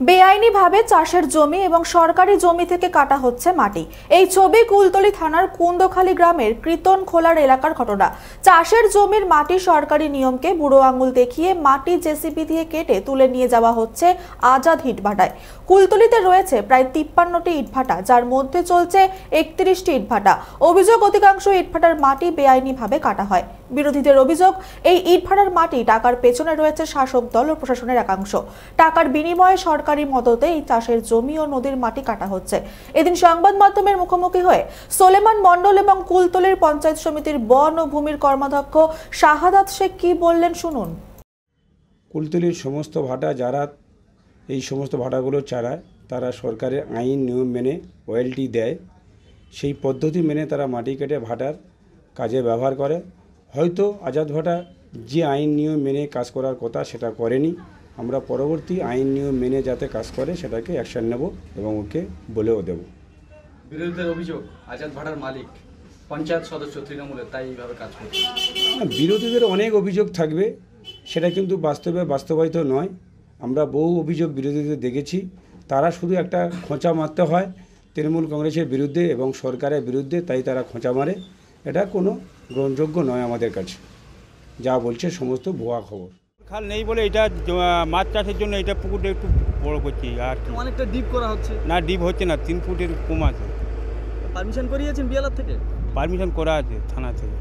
বেআইনিভাবে চাষের জমি এবং সরকারি জমি থেকে কাটা হচ্ছে মাটি। এই ছবি কুলতলি থানার কুন্দখালী গ্রামের কীর্তনখোলার এলাকার ঘটনা। চাষের জমির মাটি সরকারি নিয়মকে বুড়ো আঙুল দেখিয়ে মাটি জেসিবি দিয়ে কেটে তুলে নিয়ে যাওয়া হচ্ছে আজাদ ইটভাটায়। কুলতলিতে রয়েছে প্রায় 53টি ইটভাটা, যার মধ্যে চলছে 31টি ইটভাটা। অভিযোগ, অধিকাংশ ইটভাটার মাটি বেআইনিভাবে কাটা হয়। বিরোধীদের অভিযোগ, এই ইটভাটার মাটি টাকার পেছনে রয়েছে শাসক দল ও প্রশাসনের একাংশ। টাকার বিনিময়ে সরকারি মদতে এই চাষের জমি ও নদীর মাটি কাটা হচ্ছে। এদিন সংবাদ মাধ্যমের মুখোমুখি হয়ে সোলেমান মণ্ডল এবং কুলতলির পঞ্চায়েত সমিতির বন ও ভূমির কর্মাধ্যক্ষ শাহাদাত শেখ কি বললেন শুনুন। কুলতলির সমস্ত ভাটা যারা এই সমস্ত ভাটাগুলো চালায়, তারা সরকারের আইন নিয়ম মেনে রয়্যালটি দেয়। সেই পদ্ধতি মেনে তারা মাটি কেটে ভাটার কাজে ব্যবহার করে। হয়তো আজাদ ভাটা যে আইন নিয়ম মেনে কাজ করার কথা সেটা করেনি। আমরা পরবর্তী আইন নিয়ম মেনে যাতে কাজ করে সেটাকে অ্যাকশন নেব এবং ওকে বলেও দেব। বিরোধীদের অভিযোগ, আজাদ ভাটার মালিক পঞ্চায়েত সদস্য তৃণমূলের, তাই এইভাবে কাজ করছে। বিরোধীদের অনেক অভিযোগ থাকবে, সেটা কিন্তু বাস্তবায়িত নয়। আমরা বহু অভিযোগ বিরোধীদের দেখেছি। তারা শুধু একটা খোঁচা মারতে হয় তৃণমূল কংগ্রেসের বিরুদ্ধে এবং সরকারের বিরুদ্ধে, তাই তারা খোঁচা মারে। এটা কোনো গ্রহণযোগ্য নয় আমাদের কাছে। যা বলছে সমস্ত ভুয়া খবর। খাল নেই বলে এটা মাছ চাষের জন্য এটা পুকুরটা একটু বড় করছি। আর অনেকটা ডিপ করা হচ্ছে না, ডিপ হচ্ছে না, 3 ফুটের কম আছে। পারমিশন করিয়েছেন বিয়ালার থেকে? পারমিশন করা আছে থানা থেকে।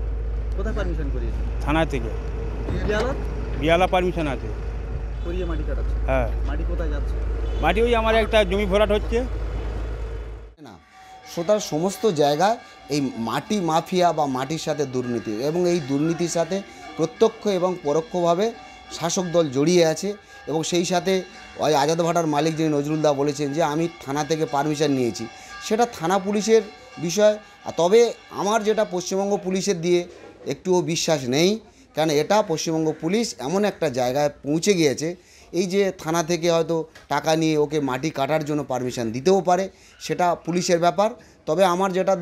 কোথায় পারমিশন করিয়েছেন? থানা থেকে। বিয়ালা পারমিশন আছে। করিয়ে মাটি কাটাচ্ছে? হ্যাঁ। মাটি কোথায় যাচ্ছে? মাটি ওই আমার একটা জমি ভরাট হচ্ছে না। তার সমস্ত জায়গায় এই মাটি মাফিয়া বা মাটির সাথে দুর্নীতি, এবং এই দুর্নীতির সাথে প্রত্যক্ষ এবং পরোক্ষভাবে শাসক দল জড়িয়ে আছে। এবং সেই সাথে ওই আজাদ ভাটার মালিক যিনি নজরুলদা বলেছেন যে আমি থানা থেকে পারমিশন নিয়েছি, সেটা থানা পুলিশের বিষয়। তবে আমার যেটা পশ্চিমবঙ্গ পুলিশের দিয়ে একটুও বিশ্বাস নেই, কারণ এটা পশ্চিমবঙ্গ পুলিশ এমন একটা জায়গায় পৌঁছে গিয়েছে, এই যে থানা থেকে হয়তো টাকা নিয়ে ওকে মাটি কাটার জন্য পারমিশন দিতেও পারে, সেটা পুলিশের ব্যাপার। তবে আমার যেটা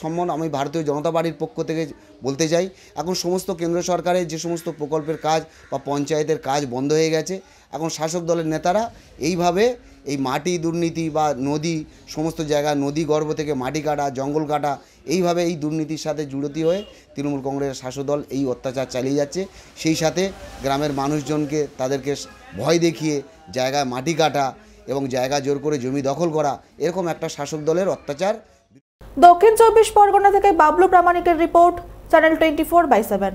সম্মান আমি ভারতীয় জনতা পার্টির পক্ষ থেকে বলতে চাই, এখন সমস্ত কেন্দ্র সরকারের যে সমস্ত প্রকল্পের কাজ বা পঞ্চায়েতের কাজ বন্ধ হয়ে গেছে। এখন শাসক দলের নেতারা এইভাবে এই মাটি দুর্নীতি বা নদী, সমস্ত জায়গায় নদী গর্ভ থেকে মাটি কাটা, জঙ্গল কাটা, এইভাবে এই দুর্নীতির সাথে জুড়তি হয়ে তৃণমূল কংগ্রেসের শাসক দল এই অত্যাচার চালিয়ে যাচ্ছে। সেই সাথে গ্রামের মানুষজনকে তাদেরকে ভয় দেখিয়ে জায়গায় মাটি কাটা এবং জায়গা জোর করে জমি দখল করা, এরকম একটা শাসক দলের অত্যাচার। দক্ষিণ 24 পরগনা থেকে বাবলু প্রামাণিকের রিপোর্ট, চ্যানেল 24/7।